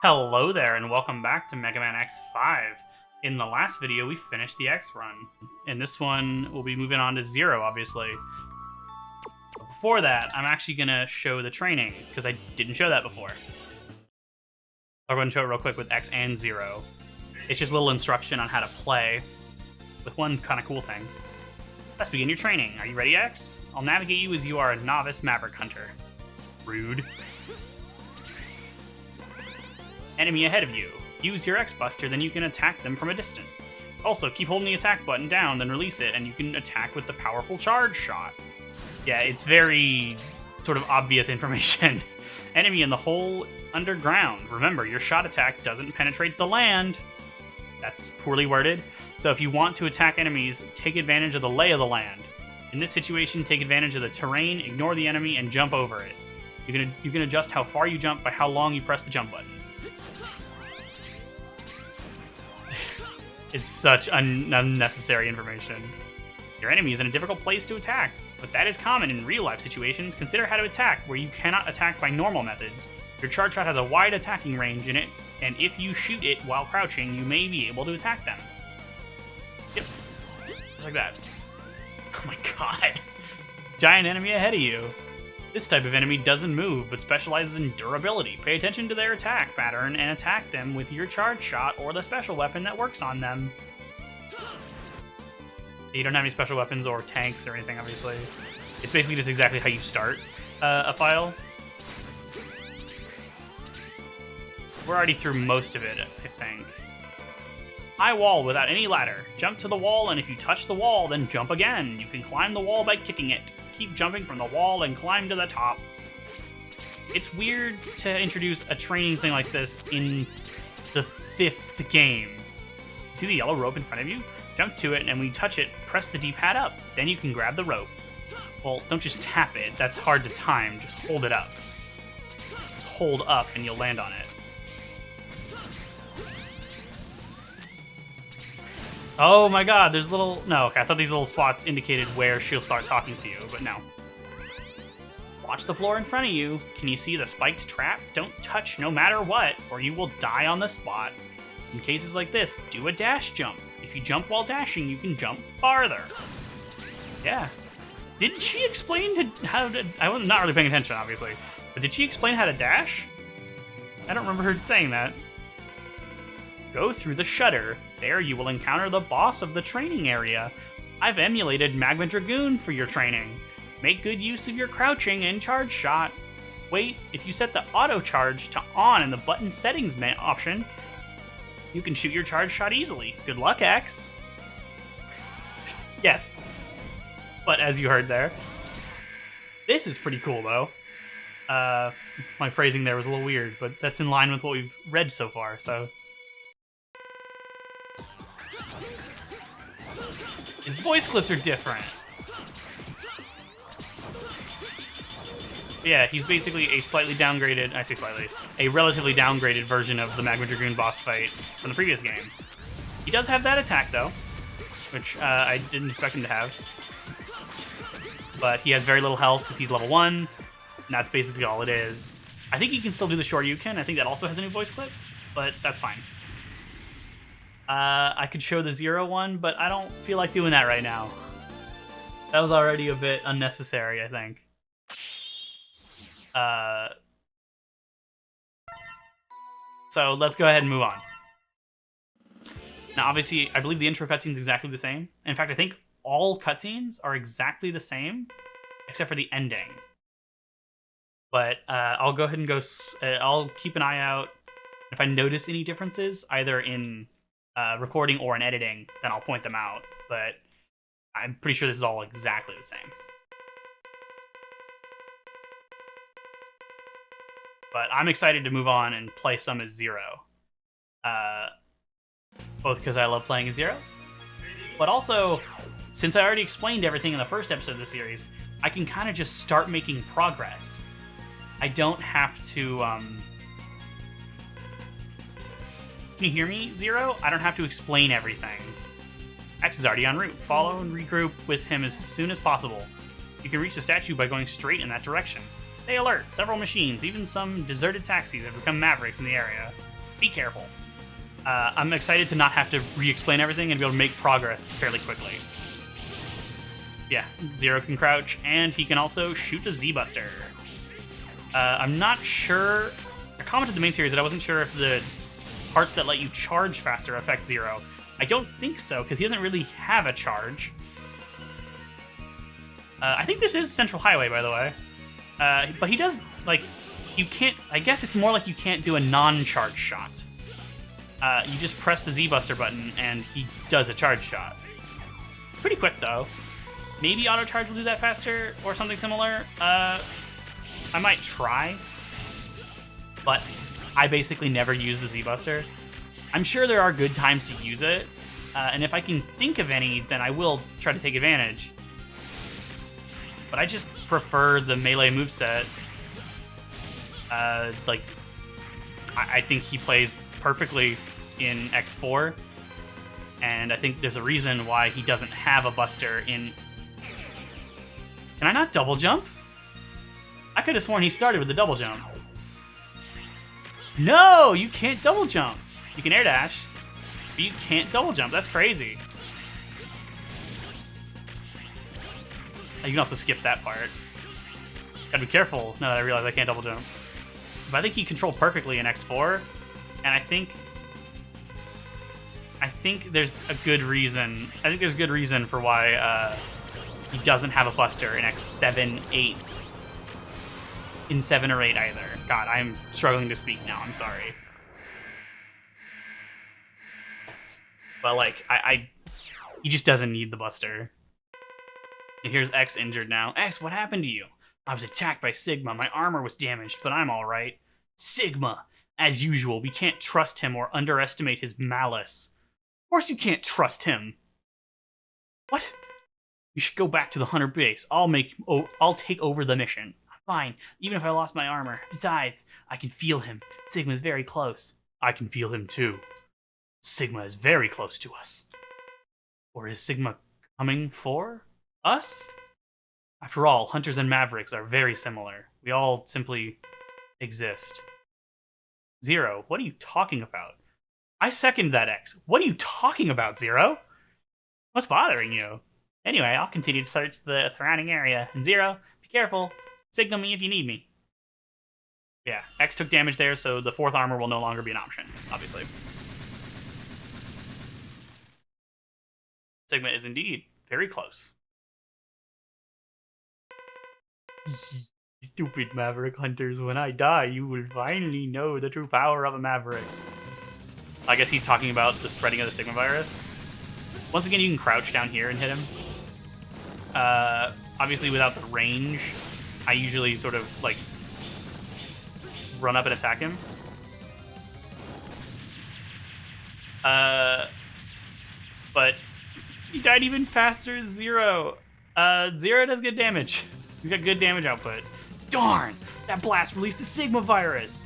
Hello there, and welcome back to Mega Man X5. In the last video, we finished the X run. In this one, we'll be moving on to Zero, obviously. But before that, I'm actually going to show the training, because I didn't show that before. I'll go ahead and show it real quick with X and Zero. It's just a little instruction on how to play, with one kind of cool thing. Let's begin your training. Are you ready, X? I'll navigate you as you are a novice Maverick Hunter. Rude. Enemy ahead of you. Use your X-Buster, then you can attack them from a distance. Also, keep holding the attack button down, then release it, and you can attack with the powerful charge shot. Yeah, it's very sort of obvious information. Enemy in the hole underground. Remember, your shot attack doesn't penetrate the land. That's poorly worded. So if you want to attack enemies, take advantage of the lay of the land. In this situation, take advantage of the terrain, ignore the enemy, and jump over it. You can adjust how far you jump by how long you press the jump button. It's such unnecessary information. Your enemy is in a difficult place to attack, but that is common in real-life situations. Consider how to attack where you cannot attack by normal methods. Your charge shot has a wide attacking range in it, and if you shoot it while crouching, you may be able to attack them. Yep. Just like that. Oh my god. Giant enemy ahead of you. This type of enemy doesn't move, but specializes in durability. Pay attention to their attack pattern and attack them with your charge shot or the special weapon that works on them. You don't have any special weapons or tanks or anything, obviously. It's basically just exactly how you start a file. We're already through most of it, I think. High wall without any ladder. Jump to the wall, and if you touch the wall, then jump again. You can climb the wall by kicking it. Keep jumping from the wall and climb to the top. It's weird to introduce a training thing like this in the 5th game. See the yellow rope in front of you? Jump to it, and when you touch it, press the D-pad up. Then you can grab the rope. Well, don't just tap it. That's hard to time. Just hold it up. Just hold up, and you'll land on it. Oh my god, there's little... No, okay, I thought these little spots indicated where she'll start talking to you, but no. Watch the floor in front of you. Can you see the spiked trap? Don't touch no matter what, or you will die on the spot. In cases like this, do a dash jump. If you jump while dashing, you can jump farther. Yeah. Didn't she explain how to... I was not really paying attention, obviously. But did she explain how to dash? I don't remember her saying that. Go through the shutter. There you will encounter the boss of the training area. I've emulated Magma Dragoon for your training. Make good use of your crouching and charge shot. Wait, if you set the auto charge to on in the button settings option, you can shoot your charge shot easily. Good luck, X. Yes. But as you heard there, this is pretty cool though. My phrasing there was a little weird, but that's in line with what we've read so far, so... His voice clips are different. Yeah, he's basically a slightly downgraded, I say slightly, a relatively downgraded version of the Magma Dragoon boss fight from the previous game. He does have that attack, though, which I didn't expect him to have. But he has very little health because he's level 1, and that's basically all it is. I think he can still do the Shoryuken. I think that also has a new voice clip, but that's fine. I could show the Zero one, but I don't feel like doing that right now. That was already a bit unnecessary, I think. So let's go ahead and move on. Now, obviously, I believe the intro cutscene is exactly the same. In fact, I think all cutscenes are exactly the same, except for the ending. But I'll go ahead and go... I'll keep an eye out. If I notice any differences, either in... recording or in editing, then I'll point them out, but I'm pretty sure this is all exactly the same. But I'm excited to move on and play some as Zero. Both because I love playing as Zero, but also, since I already explained everything in the first episode of the series, I can kind of just start making progress. I don't have to, Can you hear me, Zero? I don't have to explain everything. X is already en route. Follow and regroup with him as soon as possible. You can reach the statue by going straight in that direction. They alert. Several machines, even some deserted taxis, have become mavericks in the area. Be careful. I'm excited to not have to re-explain everything and be able to make progress fairly quickly. Yeah, Zero can crouch, and he can also shoot the Z-Buster. I'm not sure... I commented in the main series that I wasn't sure if the parts that let you charge faster affect Zero. I don't think so, because he doesn't really have a charge. I think this is Central Highway, by the way. But he does, like... You can't... I guess it's more like you can't do a non-charge shot. You just press the Z-Buster button, and he does a charge shot. Pretty quick, though. Maybe auto charge will do that faster, or something similar. I might try, but I basically never use the Z-Buster. I'm sure there are good times to use it, and if I can think of any, then I will try to take advantage. But I just prefer the melee moveset. Like, I think he plays perfectly in X4, and I think there's a reason why he doesn't have a Buster in... Can I not double jump? I could have sworn he started with the double jump. No, you can't double jump. You can air dash, but you can't double jump. That's crazy. You can also skip that part. Gotta be careful now that I realize I can't double jump. But I think he controlled perfectly in X4, and I think there's a good reason. I think there's good reason for why he doesn't have a Buster in X7, 8. In 7 or 8 either. God, I'm struggling to speak now. I'm sorry. But like, he just doesn't need the Buster. And here's X injured now. X, what happened to you? I was attacked by Sigma. My armor was damaged, but I'm all right. Sigma, as usual, we can't trust him or underestimate his malice. Of course you can't trust him. What? You should go back to the Hunter base. I'll take over the mission. Fine, even if I lost my armor. Besides, I can feel him. Sigma's very close. I can feel him too. Sigma is very close to us. Or is Sigma coming for us? After all, Hunters and Mavericks are very similar. We all simply exist. Zero, what are you talking about? I second that, X. What are you talking about, Zero? What's bothering you? Anyway, I'll continue to search the surrounding area. And Zero, be careful. Signal me if you need me. Yeah, X took damage there, so the 4th armor will no longer be an option, obviously. Sigma is indeed very close. Stupid Maverick Hunters, when I die, you will finally know the true power of a Maverick. I guess he's talking about the spreading of the Sigma virus. Once again, you can crouch down here and hit him. Obviously, without the range, I usually sort of, like, run up and attack him. But he died even faster. Zero. Zero does good damage. You got good damage output. Darn! That blast released the Sigma virus!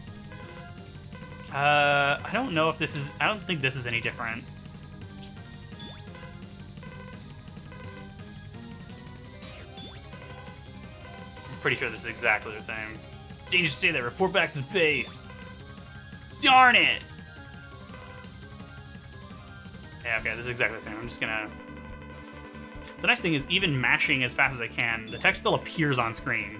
I don't know if this is... I don't think this is any different. I'm pretty sure this is exactly the same. Danger, stay there. Report back to the base. Darn it! Yeah, okay, this is exactly the same. I'm just gonna... The nice thing is, even mashing as fast as I can, the text still appears on screen.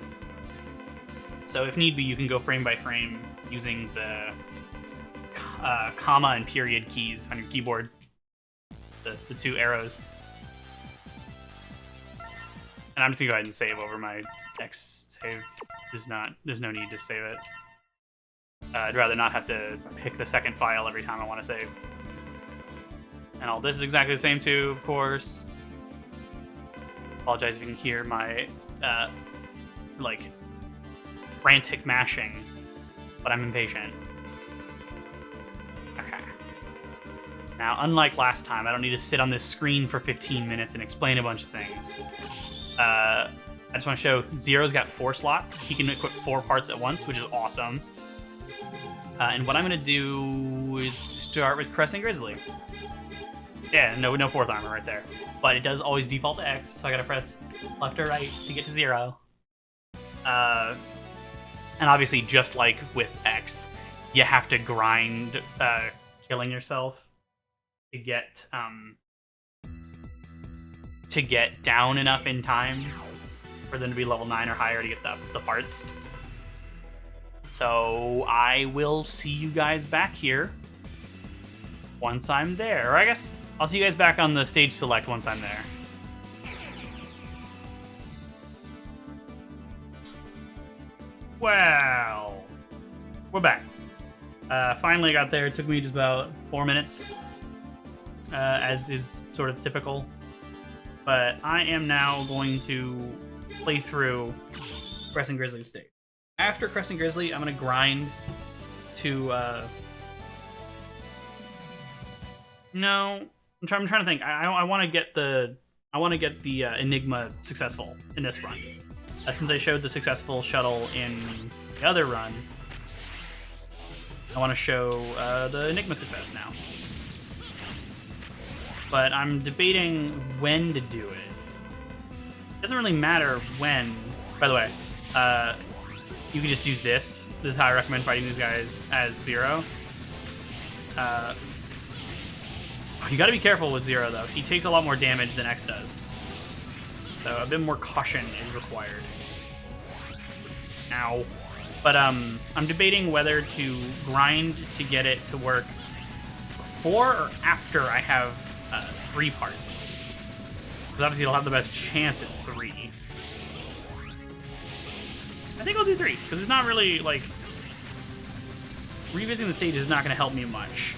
So if need be, you can go frame by frame using the comma and period keys on your keyboard. The 2 arrows. And I'm just gonna go ahead and save over my X save. There's no need to save it. I'd rather not have to pick the second file every time I want to save. And all this is exactly the same too, of course. Apologize if you can hear my, like, frantic mashing, but I'm impatient. Okay. Now, unlike last time, I don't need to sit on this screen for 15 minutes and explain a bunch of things. I just want to show Zero's got 4 slots. He can equip 4 parts at once, which is awesome. And what I'm going to do is start with Crescent Grizzly. Yeah, no 4th armor right there. But it does always default to X, so I gotta press left or right to get to 0. And obviously, just like with X, you have to grind killing yourself to get down enough in time for them to be level 9 or higher to get the parts. So I will see you guys back here once I'm there. Or I guess I'll see you guys back on the stage select once I'm there. Well, we're back. Finally got there. It took me just about 4 minutes, as is sort of typical. But I am now going to play through Crescent Grizzly's stage. After Crescent Grizzly, I'm going to grind to... No, I'm trying to think. I want to get the Enigma successful in this run. Since I showed the successful shuttle in the other run, I want to show the Enigma success now. But I'm debating when to do it. It doesn't really matter when. By the way, you can just do this. This is how I recommend fighting these guys as Zero. You gotta be careful with Zero, though. He takes a lot more damage than X does. So a bit more caution is required. Ow. But I'm debating whether to grind to get it to work before or after I have 3 parts. Because obviously it'll have the best chance at 3. I think I'll do 3, because it's not really, like... Revisiting the stage is not going to help me much.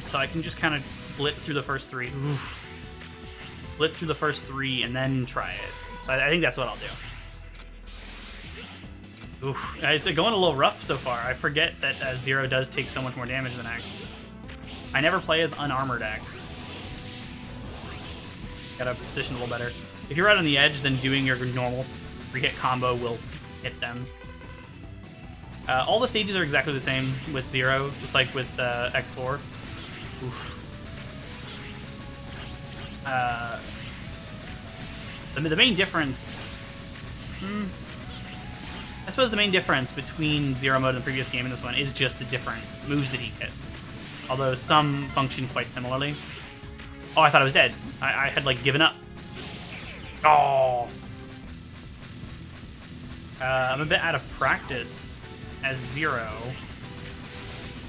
So I can just kind of blitz through the first 3. Oof. Blitz through the first 3 and then try it. So I think that's what I'll do. Oof. It's going a little rough so far. I forget that Zero does take so much more damage than X. I never play as unarmored X. Gotta position a little better. If you're right on the edge, then doing your normal 3-hit combo will hit them. All the stages are exactly the same with Zero, just like with X4. Oof. The main difference... I suppose the main difference between Zero mode and the previous game and this one is just the different moves that he hits. Although some function quite similarly. Oh, I thought I was dead. I had, like, given up. Oh! I'm a bit out of practice as Zero.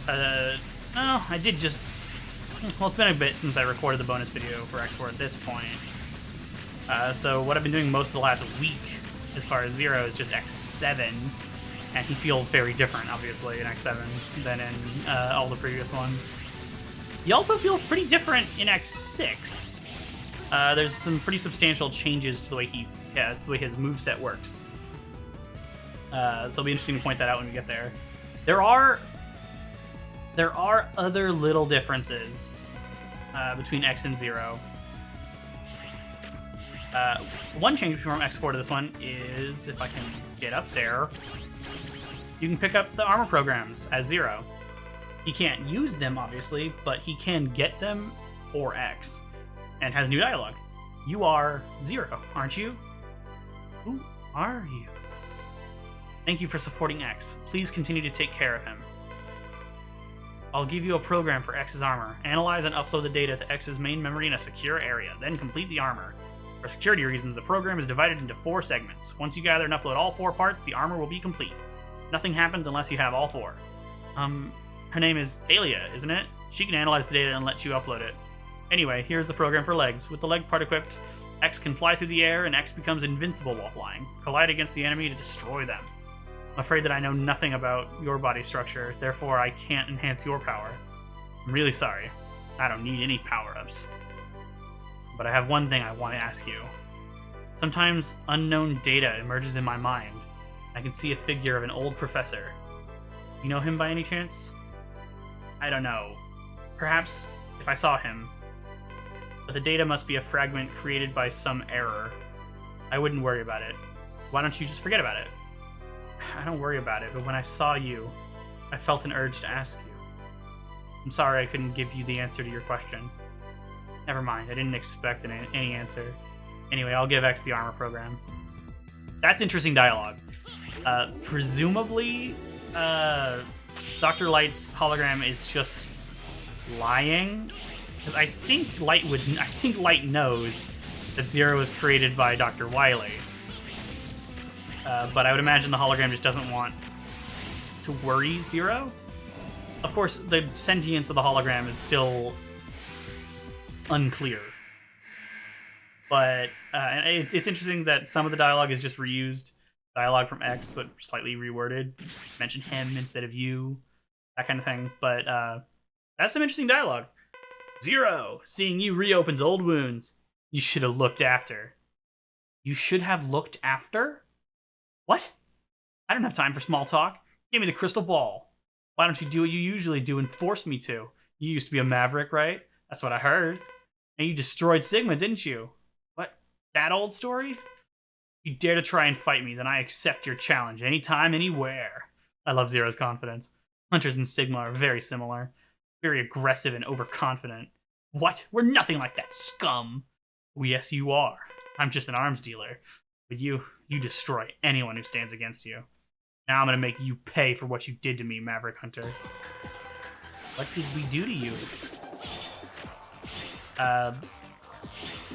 Oh, I did just... Well, it's been a bit since I recorded the bonus video for X4 at this point. So what I've been doing most of the last week, as far as Zero, is just X7. And he feels very different, obviously, in X7 than in all the previous ones. He also feels pretty different in X6. There's some pretty substantial changes to the way the way his moveset works. So it'll be interesting to point that out when we get there. There are other little differences between X and Zero. One change from X4 to this one is, if I can get up there, you can pick up the armor programs as Zero. He can't use them, obviously, but he can get them for X, and has new dialogue. You are Zero, aren't you? Who are you? Thank you for supporting X. Please continue to take care of him. I'll give you a program for X's armor. Analyze and upload the data to X's main memory in a secure area, then complete the armor. For security reasons, the program is divided into 4 segments. Once you gather and upload all 4 parts, the armor will be complete. Nothing happens unless you have all 4. Her name is Alia, isn't it? She can analyze the data and let you upload it. Anyway, here's the program for legs. With the leg part equipped, X can fly through the air, and X becomes invincible while flying. Collide against the enemy to destroy them. I'm afraid that I know nothing about your body structure, therefore I can't enhance your power. I'm really sorry. I don't need any power-ups. But I have one thing I want to ask you. Sometimes unknown data emerges in my mind. I can see a figure of an old professor. You know him by any chance? I don't know. Perhaps if I saw him. But the data must be a fragment created by some error. I wouldn't worry about it. Why don't you just forget about it? I don't worry about it, but when I saw you, I felt an urge to ask you. I'm sorry I couldn't give you the answer to your question. Never mind, I didn't expect any answer. Anyway, I'll give X the armor program. That's interesting dialogue. Presumably, Dr. Light's hologram is just lying, because I think Light knows that Zero was created by Dr. Wily. But I would imagine the hologram just doesn't want to worry Zero. Of course, the sentience of the hologram is still unclear. But it's interesting that some of the dialogue is just reused dialogue from X, but slightly reworded. Mention him instead of you, that kind of thing. But that's some interesting dialogue. Zero, seeing you reopens old wounds. You should have looked after. You should have looked after? What? I don't have time for small talk. Give me the crystal ball. Why don't you do what you usually do and force me to? You used to be a maverick, right? That's what I heard. And you destroyed Sigma, didn't you? What? That old story? If you dare to try and fight me, then I accept your challenge anytime, anywhere. I love Zero's confidence. Hunters and Sigma are very similar. Very aggressive and overconfident. What? We're nothing like that, scum. Well, yes, you are. I'm just an arms dealer. But you destroy anyone who stands against you. Now I'm gonna make you pay for what you did to me, Maverick Hunter. What did we do to you?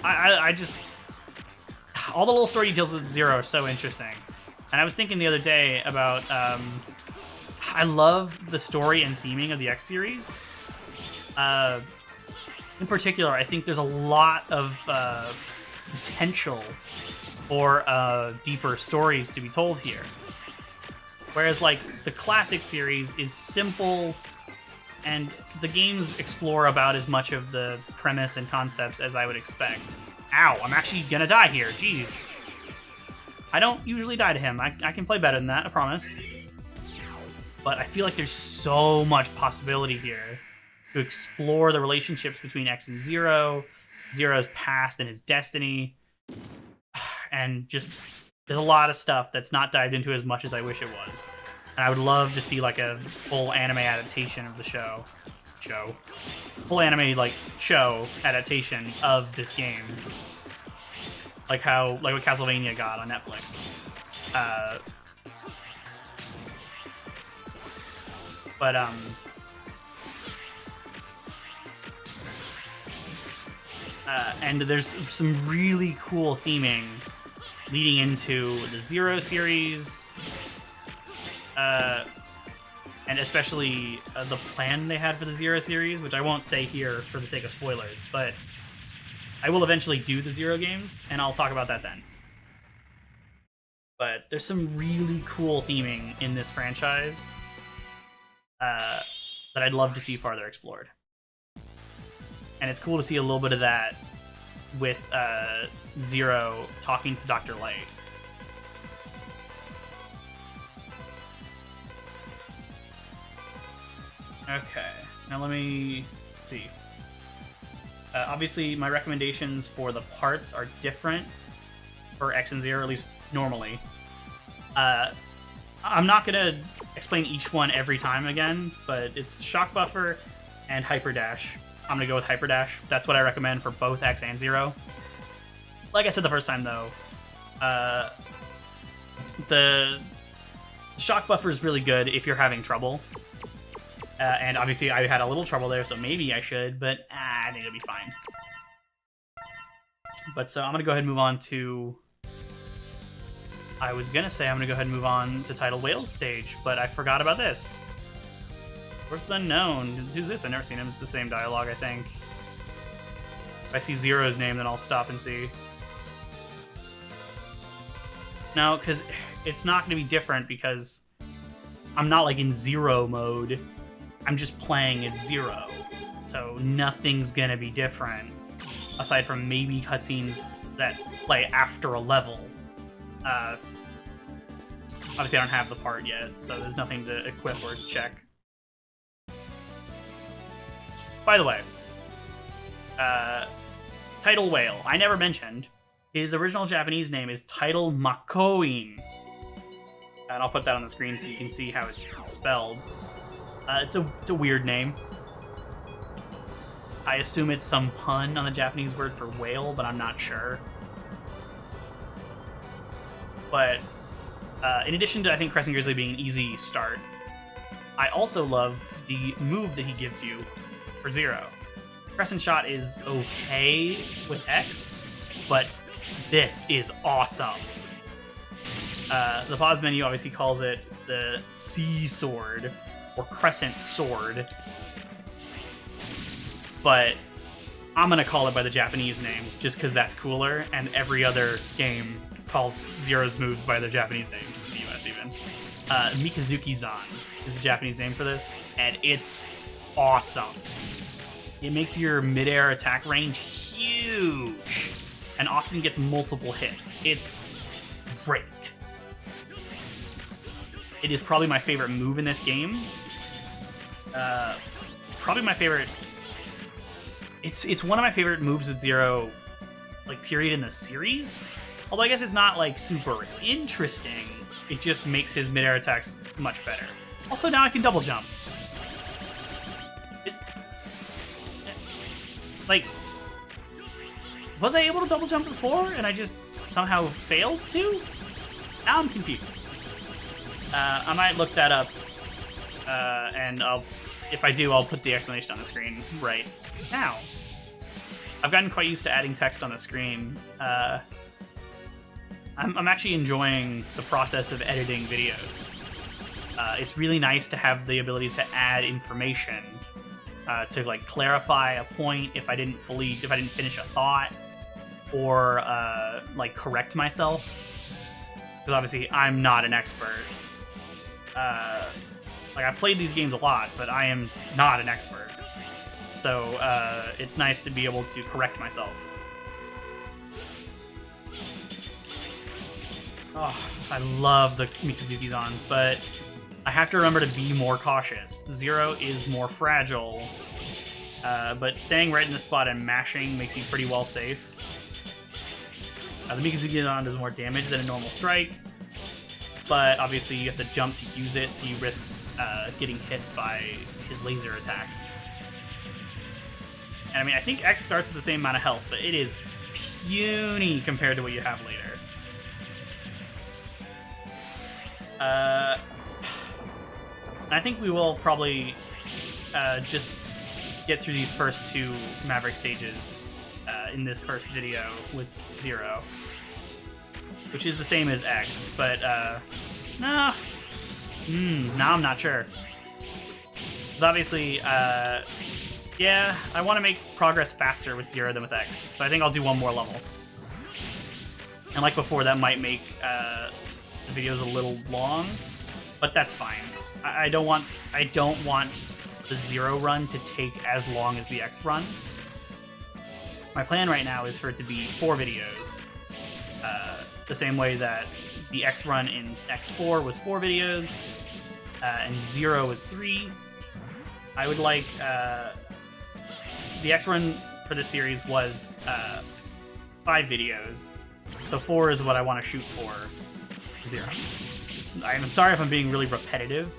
I just... All the little story details with Zero are so interesting. And I was thinking the other day about... I love the story and theming of the X series. In particular, I think there's a lot of potential for deeper stories to be told here. Whereas, like, the classic series is simple, and the games explore about as much of the premise and concepts as I would expect. Ow, I'm actually gonna die here, jeez. I don't usually die to him. I can play better than that, I promise. But I feel like there's so much possibility here to explore the relationships between X and Zero, Zero's past and his destiny, and just... There's a lot of stuff that's not dived into as much as I wish it was. And I would love to see, like, a full anime adaptation of the show. Full anime, like, show adaptation of this game. Like what Castlevania got on Netflix. And there's some really cool theming leading into the Zero series, and especially the plan they had for the Zero series, which I won't say here for the sake of spoilers, but I will eventually do the Zero games, and I'll talk about that then. But there's some really cool theming in this franchise that I'd love to see farther explored. And it's cool to see a little bit of that with Zero talking to Dr. Light. Okay, now let me see. Obviously, my recommendations for the parts are different for X and Zero, at least normally. I'm not going to explain each one every time again, but it's Shock Buffer and Hyper Dash. I'm going to go with Hyper Dash. That's what I recommend for both X and Zero. Like I said the first time, though, the Shock Buffer is really good if you're having trouble. And obviously I had a little trouble there, so maybe I should, but I think it'll be fine. But so I'm going to go ahead and move on to... I was going to say I'm going to go ahead and move on to Tidal Whale's stage, but I forgot about this. Source Unknown. Who's this? I've never seen him. It's the same dialogue, I think. If I see Zero's name, then I'll stop and see. No, because it's not going to be different because I'm not like in Zero mode. I'm just playing as Zero. So nothing's going to be different aside from maybe cutscenes that play after a level. Obviously I don't have the part yet, so there's nothing to equip or check. By the way, Tidal Whale, I never mentioned. His original Japanese name is Tidal Makoin. And I'll put that on the screen so you can see how it's spelled. It's a weird name. I assume it's some pun on the Japanese word for whale, but I'm not sure. But in addition to, I think, Crescent Grizzly being an easy start, I also love the move that he gives you for Zero. Crescent Shot is okay with X, but this is awesome. The pause menu obviously calls it the C Sword, or Crescent Sword, but I'm gonna call it by the Japanese name, just because that's cooler, and every other game calls Zero's moves by their Japanese names, in the US even. Mikazuki-zan is the Japanese name for this, and it's awesome. It makes your mid-air attack range huge, and often gets multiple hits. It's great. It is probably my favorite move in this game. Probably my favorite... It's one of my favorite moves with Zero, like, period, in the series. Although I guess it's not, like, super interesting. It just makes his mid-air attacks much better. Also, now I can double jump. Like, was I able to double jump before and I just somehow failed to? Now I'm confused. I might look that up, and if I do, I'll put the explanation on the screen right now. I've gotten quite used to adding text on the screen. I'm actually enjoying the process of editing videos. It's really nice to have the ability to add information, to like clarify a point if I didn't finish a thought, or like correct myself. Because obviously I'm not an expert. Like, I've played these games a lot, but I am not an expert. So it's nice to be able to correct myself. Oh, I love the Mikazuki-zan, but I have to remember to be more cautious. Zero is more fragile, but staying right in the spot and mashing makes you pretty well safe. The Mikazuki-zan does more damage than a normal strike, but obviously you have to jump to use it, so you risk getting hit by his laser attack. And I mean, I think X starts with the same amount of health, but it is puny compared to what you have later. I think we will probably just get through these first two Maverick stages in this first video with Zero, which is the same as X, but now I'm not sure. Because obviously, yeah, I want to make progress faster with Zero than with X, so I think I'll do one more level. And like before, that might make the videos a little long, but that's fine. I don't want the Zero run to take as long as the X run. My plan right now is for it to be 4 videos, the same way that the X run in X4 was 4 videos, and Zero was 3. I would like the X run for this series was 5 videos, so 4 is what I want to shoot for Zero. I'm sorry if I'm being really repetitive.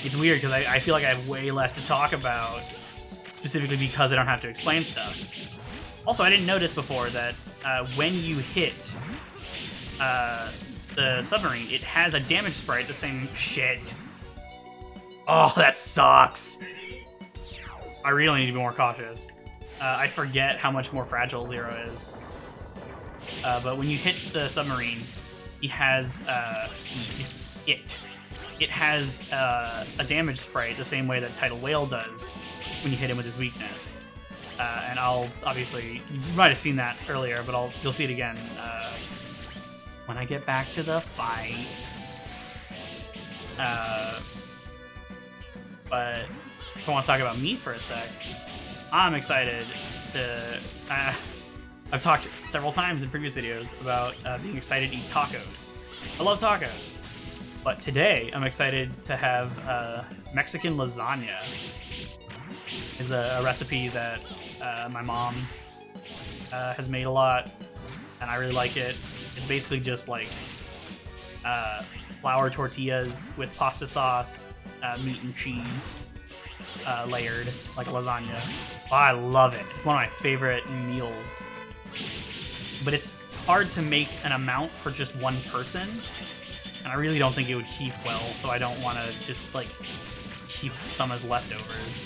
It's weird because I feel like I have way less to talk about, specifically because I don't have to explain stuff. Also, I didn't notice before that when you hit the submarine, it has a damage sprite, the same shit. Oh, that sucks. I really need to be more cautious. I forget how much more fragile Zero is. But when you hit the submarine, he has it has a damage sprite the same way that Tidal Whale does when you hit him with his weakness. And I'll obviously, you might have seen that earlier, but you'll see it again when I get back to the fight. But if I want to talk about me for a sec, I'm excited to. I've talked several times in previous videos about being excited to eat tacos. I love tacos. But today, I'm excited to have Mexican lasagna. It's a recipe that my mom has made a lot, and I really like it. It's basically just like flour tortillas with pasta sauce, meat and cheese layered, like a lasagna. Oh, I love it. It's one of my favorite meals. But it's hard to make an amount for just one person. And I really don't think it would keep well, so I don't want to just, like, keep some as leftovers.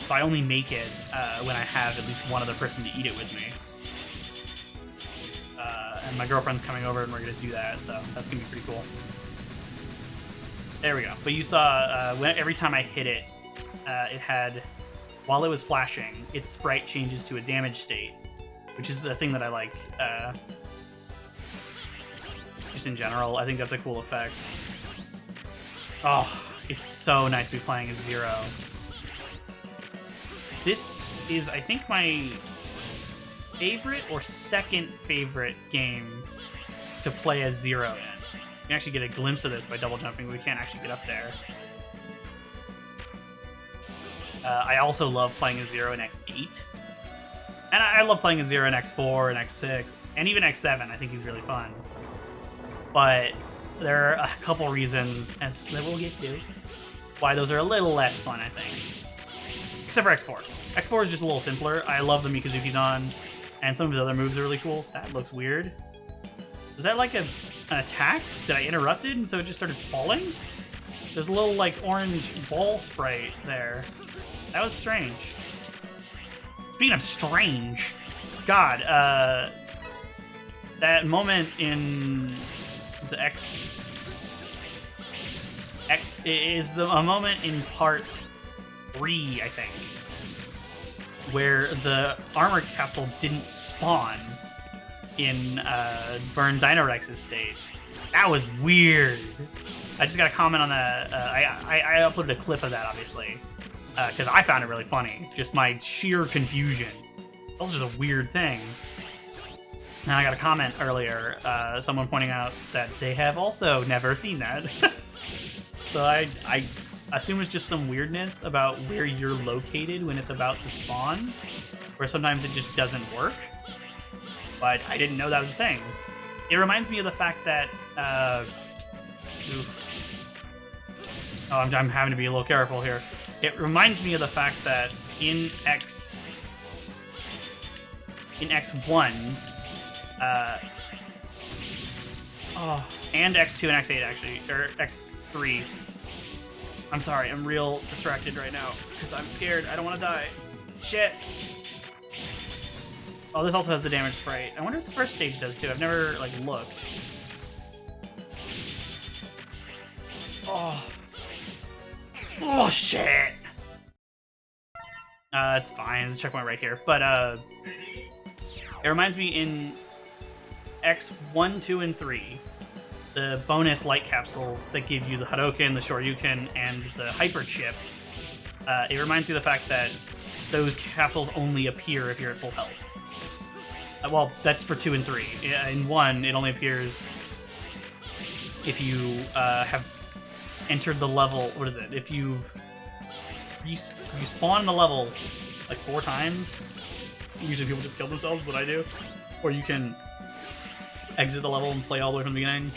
So I only make it when I have at least one other person to eat it with me. And my girlfriend's coming over and we're going to do that, so that's going to be pretty cool. There we go. But you saw every time I hit it, it had, while it was flashing, its sprite changes to a damage state, which is a thing that I like. Just in general, I think that's a cool effect. Oh, it's so nice to be playing as Zero. This is, I think, my favorite or second favorite game to play as Zero in. You can actually get a glimpse of this by double jumping, but we can't actually get up there. I also love playing as Zero in X8. And I love playing as Zero in X4 and X6, and even X7. I think he's really fun. But there are a couple reasons, as that we'll get to, why those are a little less fun, I think. Except for X4. X4 is just a little simpler. I love the Mikazuki's on, and some of his other moves are really cool. That looks weird. Was that like an attack? Did I interrupt it and so it just started falling? There's a little like orange ball sprite there. That was strange. Speaking of strange, God, that moment in a moment in part 3, I think, where the armor capsule didn't spawn in Burn Dino-Rex's stage. That was weird. I just got a comment on that. I uploaded a clip of that, obviously, because I found it really funny. Just my sheer confusion. That was just a weird thing. And I got a comment earlier, someone pointing out that they have also never seen that. So I assume it's just some weirdness about where you're located when it's about to spawn, where sometimes it just doesn't work. But I didn't know that was a thing. It reminds me of the fact that, oh, I'm having to be a little careful here. It reminds me of the fact that in X1, and X2 and X8 actually, or X3. I'm sorry, I'm real distracted right now because I'm scared. I don't want to die. Shit. Oh, this also has the damage sprite. I wonder if the first stage does too. I've never like looked. Oh shit. It's fine. There's a checkpoint right here, but it reminds me in X1, 2, and 3, the bonus light capsules that give you the Hadouken, the Shoryuken, and the Hyper Chip. It reminds me of the fact that those capsules only appear if you're at full health. Well, that's for 2 and 3. In 1, it only appears if you have entered the level. What is it? If you spawn in the level like 4 times. Usually people just kill themselves, is what I do. Or you can exit the level and play all the way from the beginning.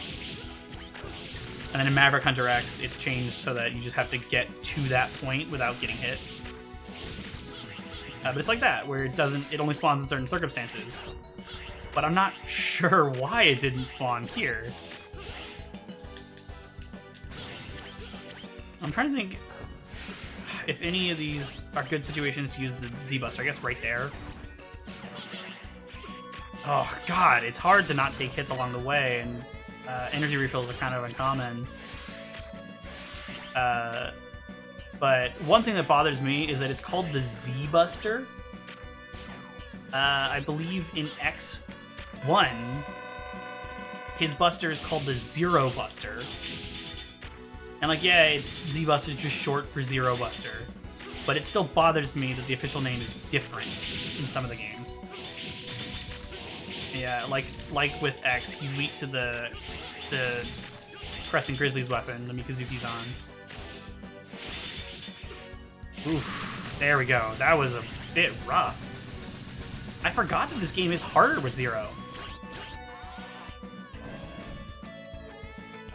And then in Maverick Hunter X, it's changed so that you just have to get to that point without getting hit. But it's like that, where it only spawns in certain circumstances. But I'm not sure why it didn't spawn here. I'm trying to think if any of these are good situations to use the Z-Buster. I guess right there. Oh god, it's hard to not take hits along the way, and energy refills are kind of uncommon. But one thing that bothers me is that it's called the Z-Buster. I believe in X1, his buster is called the Zero Buster. And like, yeah, it's Z-Buster is just short for Zero Buster. But it still bothers me that the official name is different in some of the games. Yeah, like with X, he's weak to the Crescent Grizzly's weapon, the Mikazuki's on. Oof, there we go. That was a bit rough. I forgot that this game is harder with Zero.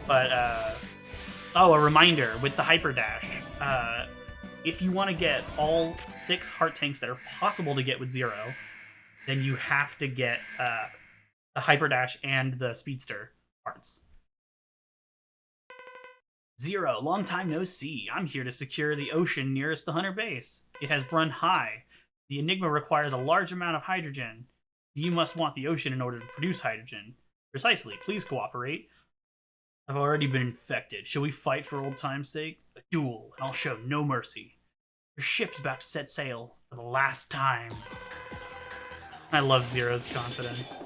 But, oh, a reminder, with the Hyper Dash, if you want to get all 6 heart tanks that are possible to get with Zero, then you have to get the Hyper Dash and the Speedster parts. Zero, long time no see. I'm here to secure the ocean nearest the Hunter base. It has run high. The Enigma requires a large amount of hydrogen. You must want the ocean in order to produce hydrogen. Precisely. Please cooperate. I've already been infected. Shall we fight for old time's sake? A duel, and I'll show no mercy. Your ship's about to set sail for the last time. I love Zero's confidence.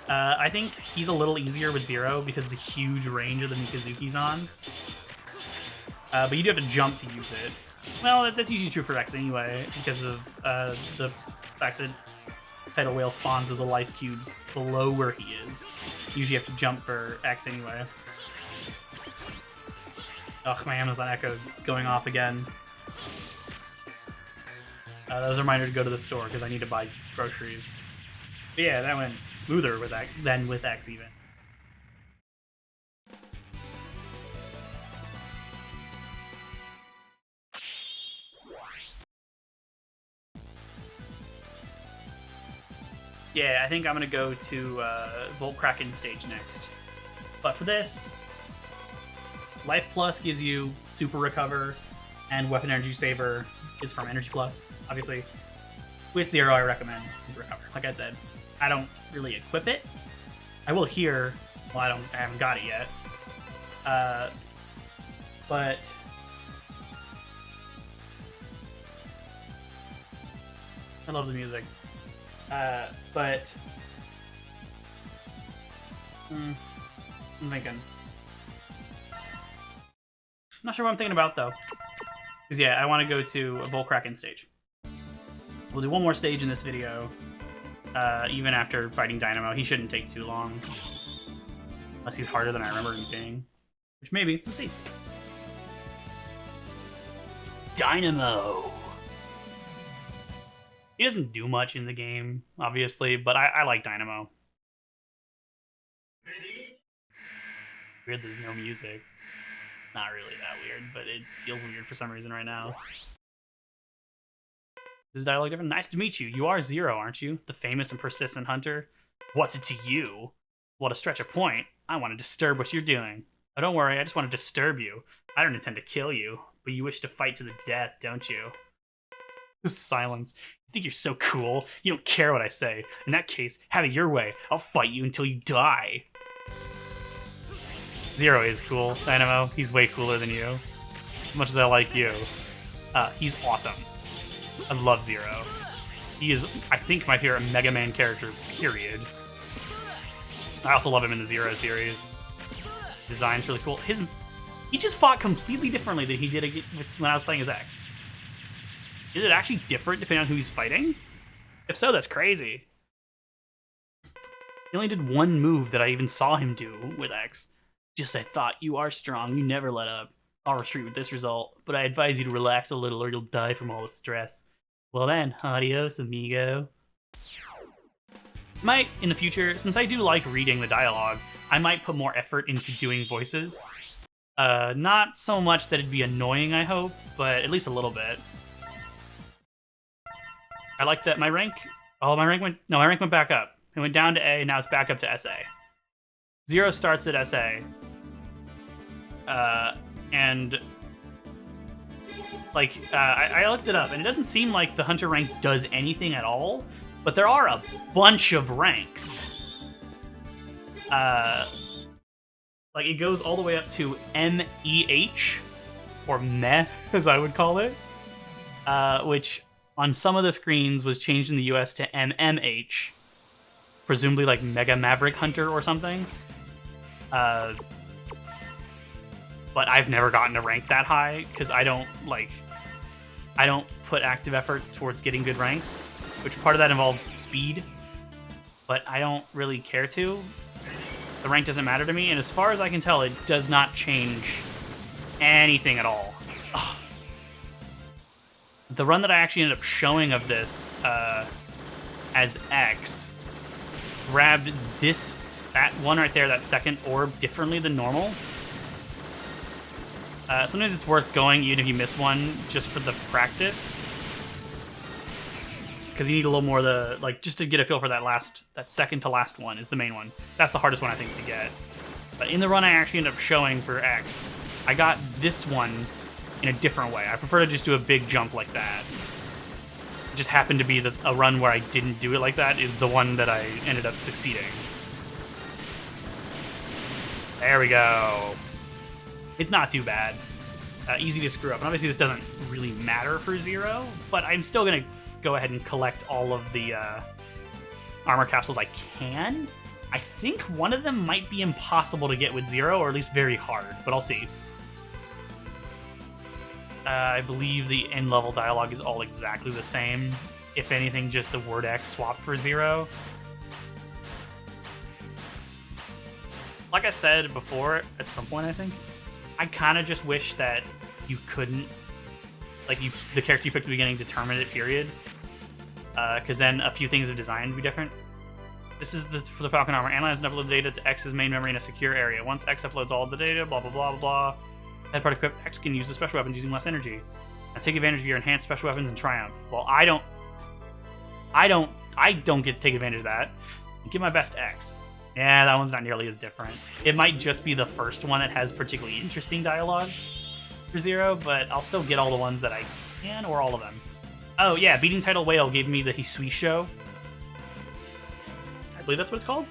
I think he's a little easier with Zero because of the huge range of the Mikazuki's on. But you do have to jump to use it. Well, that's usually true for X anyway, because of the fact that Tidal Whale spawns those little ice cubes below where he is. You usually have to jump for X anyway. Ugh, my Amazon Echo's going off again. That was a reminder to go to the store because I need to buy groceries. But yeah, that went smoother with X than with X even. Yeah, I think I'm gonna go to Volt Kraken stage next. But for this, Life Plus gives you Super Recover, and Weapon Energy Saver is from Energy Plus, obviously. With Zero, I recommend Super Recover. Like I said, I don't really equip it. I will here. Well, I haven't got it yet. But I love the music. But I'm thinking. I'm not sure what I'm thinking about though. Because yeah, I want to go to a Volt Kraken stage. We'll do one more stage in this video. Even after fighting Dynamo, he shouldn't take too long. Unless he's harder than I remember him being. Which maybe. Let's see. Dynamo! He doesn't do much in the game, obviously, but I like Dynamo. Weird there's no music. Not really that weird, but it feels weird for some reason right now. This dialogue different. Nice to meet you. You are Zero, aren't you? The famous and persistent hunter? What's it to you? Well, to stretch a point, I want to disturb what you're doing. Oh, don't worry, I just want to disturb you. I don't intend to kill you, but you wish to fight to the death, don't you? Silence. You think you're so cool? You don't care what I say. In that case, have it your way. I'll fight you until you die. Zero is cool, Dynamo. He's way cooler than you. As much as I like you. He's awesome. I love Zero. He is, I think, my favorite Mega Man character, period. I also love him in the Zero series. Design's really cool. He just fought completely differently than he did when I was playing as X. Is it actually different depending on who he's fighting? If so, that's crazy. He only did one move that I even saw him do with X. Just I thought, you are strong, you never let up. I'll retreat with this result, but I advise you to relax a little or you'll die from all the stress. Well then, adios, amigo. Might, in the future, since I do like reading the dialogue, I might put more effort into doing voices. Not so much that it'd be annoying, I hope, but at least a little bit. I like that my rank went back up. It went down to A, now it's back up to SA. Zero starts at SA. And like, I looked it up, and it doesn't seem like the Hunter rank does anything at all, but there are a bunch of ranks. Like, it goes all the way up to MEH, or Meh, as I would call it, which on some of the screens was changed in the US to MMH, presumably like Mega Maverick Hunter or something. But I've never gotten a rank that high because I don't put active effort towards getting good ranks, which part of that involves speed, but I don't really care to. The rank doesn't matter to me, and as far as I can tell, it does not change anything at all. Ugh. The run that I actually ended up showing of this as X grabbed that one right there, that second orb, differently than normal. Sometimes it's worth going even if you miss one just for the practice, because you need a little more just to get a feel for that second to last one is the main one. That's the hardest one I think to get. But in the run I actually ended up showing for X, I got this one in a different way. I prefer to just do a big jump like that. It just happened to be a run where I didn't do it like that is the one that I ended up succeeding. There we go. It's not too bad. Easy to screw up. And obviously this doesn't really matter for Zero, but I'm still going to go ahead and collect all of the armor capsules I can. I think one of them might be impossible to get with Zero, or at least very hard, but I'll see. I believe the end level dialogue is all exactly the same. If anything, just the word X swapped for Zero. Like I said before, at some point I think, I kind of just wish that you couldn't, like, the character you picked at the beginning determined it, period. Because then a few things of design would be different. This is for the Falcon armor. Analyze and upload the data to X's main memory in a secure area. Once X uploads all of the data, blah, blah, blah, blah, blah. Head part equipped, X can use the special weapons using less energy. Now take advantage of your enhanced special weapons in Triumph. Well, I don't get to take advantage of that. Get my best X. Yeah, that one's not nearly as different. It might just be the first one that has particularly interesting dialogue for Zero, but I'll still get all the ones that I can, or all of them. Oh yeah, beating Tidal Whale gave me the Hisui Show. I believe that's what it's called.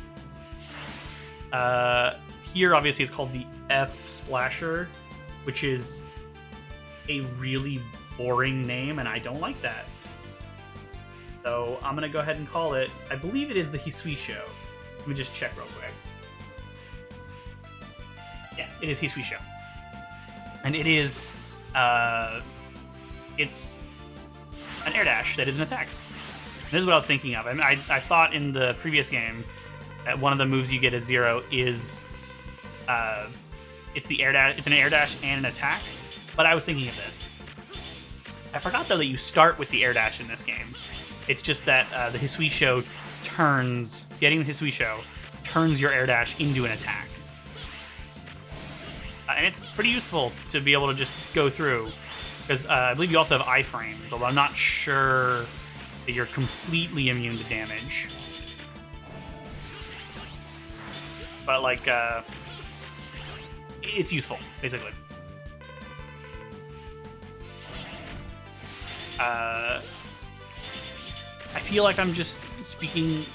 Here, obviously, it's called the F Splasher, which is a really boring name, and I don't like that. So I'm gonna go ahead and call it, I believe it is the Hisui Show. Let me just check real quick. Yeah, it is Hisui Show. And it is, it's an air dash that is an attack. This is what I was thinking of. I mean, I thought in the previous game that one of the moves you get as Zero is, it's the air dash. It's an air dash and an attack. But I was thinking of this. I forgot though that you start with the air dash in this game. It's just that the Hisui Show turns, getting the Hisui Show turns your air dash into an attack. And it's pretty useful to be able to just go through, because I believe you also have iframes, although I'm not sure that you're completely immune to damage. But, like, it's useful, basically. I feel like I'm just speaking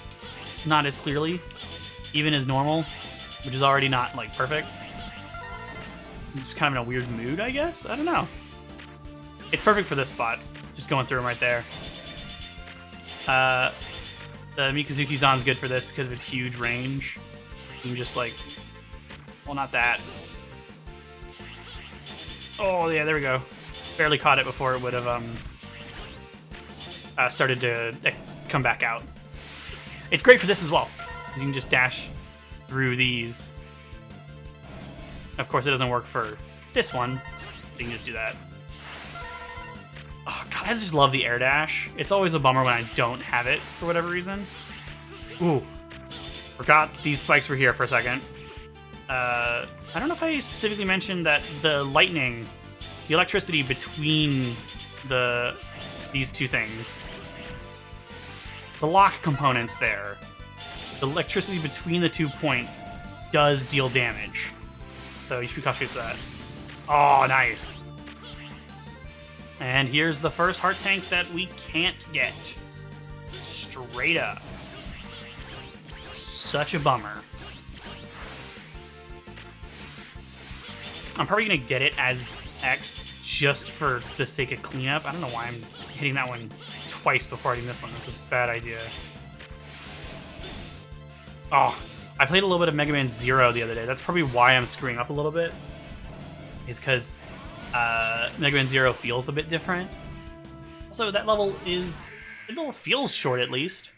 not as clearly, even as normal, which is already not, like, perfect. I'm just kind of in a weird mood, I guess? I don't know. It's perfect for this spot. Just going through them right there. The Mikazuki Zan's good for this because of its huge range. You can just, like... Well, not that. Oh, yeah, there we go. Barely caught it before it would have, started to come back out. It's great for this as well, because you can just dash through these. Of course, it doesn't work for this one. You can just do that. Oh, God, I just love the air dash. It's always a bummer when I don't have it for whatever reason. Ooh. Forgot these spikes were here for a second. I don't know if I specifically mentioned that the lightning, the electricity between these two things, the lock components there, the electricity between the 2 points does deal damage. So you should be cautious of that. Oh, nice. And here's the first heart tank that we can't get. Straight up. Such a bummer. I'm probably going to get it as X just for the sake of cleanup. I don't know why I'm hitting that one twice before hitting this one. That's a bad idea. Oh, I played a little bit of Mega Man Zero the other day. That's probably why I'm screwing up a little bit. Is because Mega Man Zero feels a bit different. Also, that level feels short at least.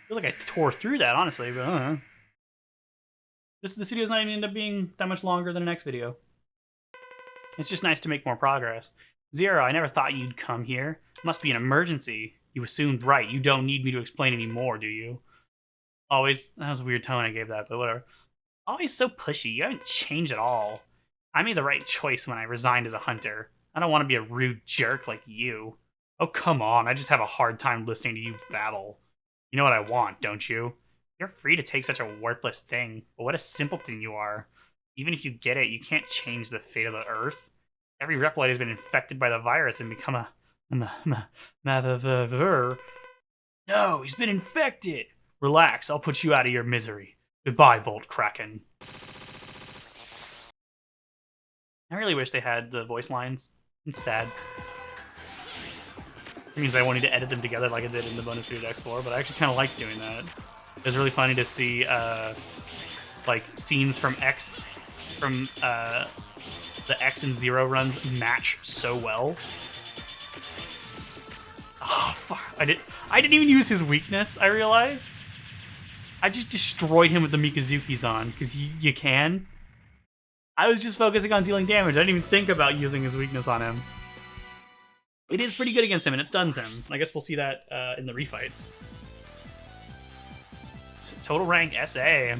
I feel like I tore through that, honestly, but I don't know. This video's not even end up being that much longer than the next video. It's just nice to make more progress. Zero, I never thought you'd come here. Must be an emergency. You assumed right. You don't need me to explain any more, do you? Always. That was a weird tone I gave that, but whatever. Always so pushy. You haven't changed at all. I made the right choice when I resigned as a hunter. I don't want to be a rude jerk like you. Oh, come on. I just have a hard time listening to you babble. You know what I want, don't you? You're free to take such a worthless thing, but what a simpleton you are. Even if you get it, you can't change the fate of the Earth. Every Reploid has been infected by the virus and become a... No, he's been infected! Relax, I'll put you out of your misery. Goodbye, Volt Kraken. I really wish they had the voice lines. It's sad. It means I won't need to edit them together like I did in the bonus video X4, but I actually kind of like doing that. It was really funny to see, like, scenes from the X and Zero runs match so well. Oh, fuck. I didn't even use his weakness, I realize. I just destroyed him with the Mikazuki's on, because you can. I was just focusing on dealing damage. I didn't even think about using his weakness on him. It is pretty good against him, and it stuns him. I guess we'll see that in the refights. Total rank SA.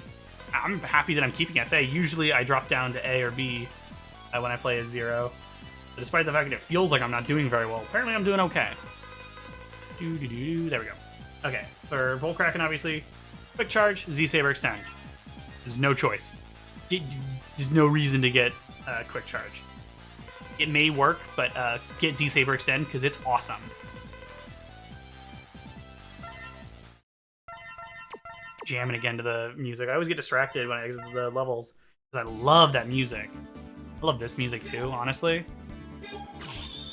I'm happy that I'm keeping SA. Usually I drop down to A or B when I play as Zero. But despite the fact that it feels like I'm not doing very well, apparently I'm doing okay. There we go. Okay, for Volt Kraken, obviously, quick charge, Z-Saber extend. There's no choice. There's no reason to get quick charge. It may work, but get Z-Saber extend because it's awesome. Jamming again to the music. I always get distracted when I exit the levels because I love that music. I love this music too, honestly.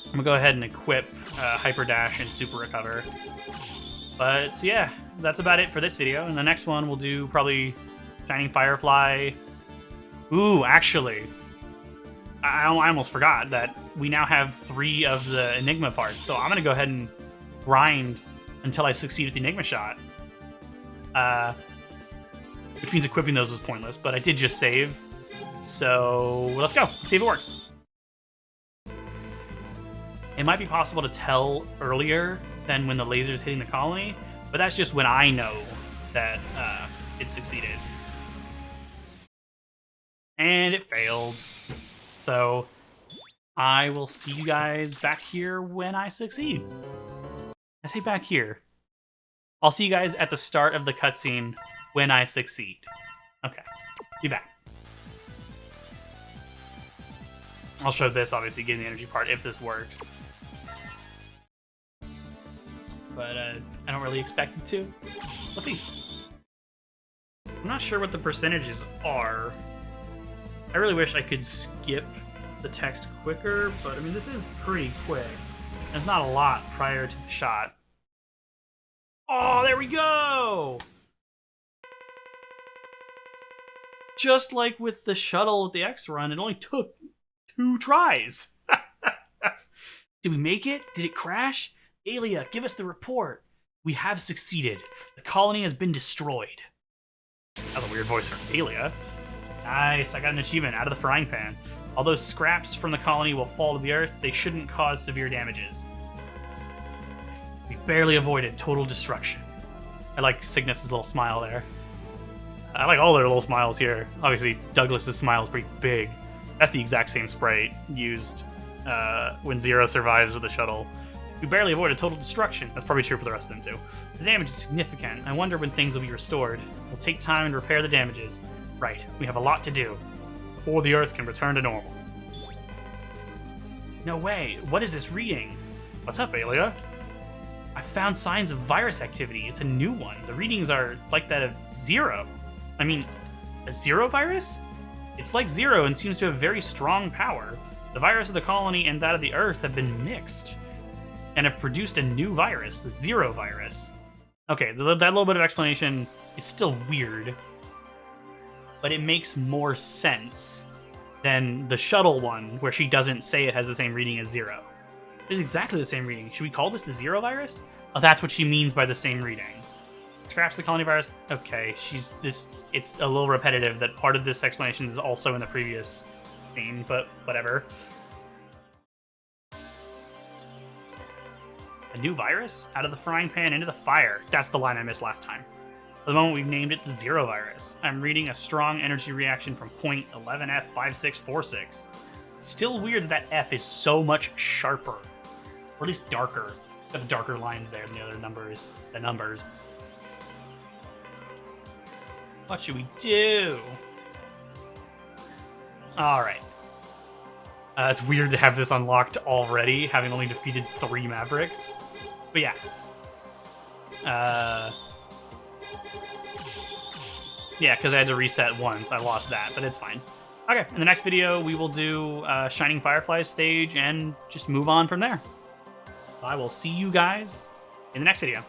I'm gonna go ahead and equip Hyper Dash and Super Recover. But so yeah, that's about it for this video. In the next one, we'll do probably Shining Firefly. Ooh, actually, I almost forgot that we now have 3 of the Enigma parts. So I'm gonna go ahead and grind until I succeed with the Enigma shot. Which means equipping those was pointless, but I did just save. So let's go. See if it works. It might be possible to tell earlier than when the laser's hitting the colony, but that's just when I know that it succeeded. And it failed. So I will see you guys back here when I succeed. I say back here. I'll see you guys at the start of the cutscene when I succeed. Okay, be back. I'll show this, obviously, getting the energy part if this works. But I don't really expect it to. Let's see. I'm not sure what the percentages are. I really wish I could skip the text quicker, but I mean, this is pretty quick. There's not a lot prior to the shot. Oh, there we go! Just like with the shuttle with the X run, it only took 2 tries. Did we make it? Did it crash? Aelia, give us the report. We have succeeded. The colony has been destroyed. That's a weird voice from Aelia. Nice, I got an achievement out of the frying pan. Although scraps from the colony will fall to the earth, they shouldn't cause severe damages. We barely avoided total destruction. I like Cygnus's little smile there. I like all their little smiles here. Obviously, Douglas's smile is pretty big. That's the exact same sprite used when Zero survives with the shuttle. We barely avoided total destruction. That's probably true for the rest of them, too. The damage is significant. I wonder when things will be restored. We'll take time to repair the damages. Right, we have a lot to do before the Earth can return to normal. No way. What is this reading? What's up, Aelia? I found signs of virus activity. It's a new one. The readings are like that of Zero. I mean, a Zero virus? It's like Zero and seems to have very strong power. The virus of the colony and that of the Earth have been mixed and have produced a new virus, the Zero virus. Okay, that little bit of explanation is still weird, but it makes more sense than the shuttle one, where she doesn't say it has the same reading as Zero. It's exactly the same reading. Should we call this the Zero virus? Oh, that's what she means by the same reading. Scraps the colony virus. Okay, it's a little repetitive that part of this explanation is also in the previous scene, but whatever. A new virus? Out of the frying pan into the fire. That's the line I missed last time. For the moment, we've named it the Zero virus. I'm reading a strong energy reaction from point 11F5646. Still weird that F is so much sharper, or at least darker. Got the darker lines there than the other numbers. The numbers. What should we do? All right. It's weird to have this unlocked already, having only defeated 3 Mavericks. But yeah. Yeah, because I had to reset once. I lost that, but it's fine. Okay, in the next video, we will do Shining Fireflies stage and just move on from there. I will see you guys in the next video.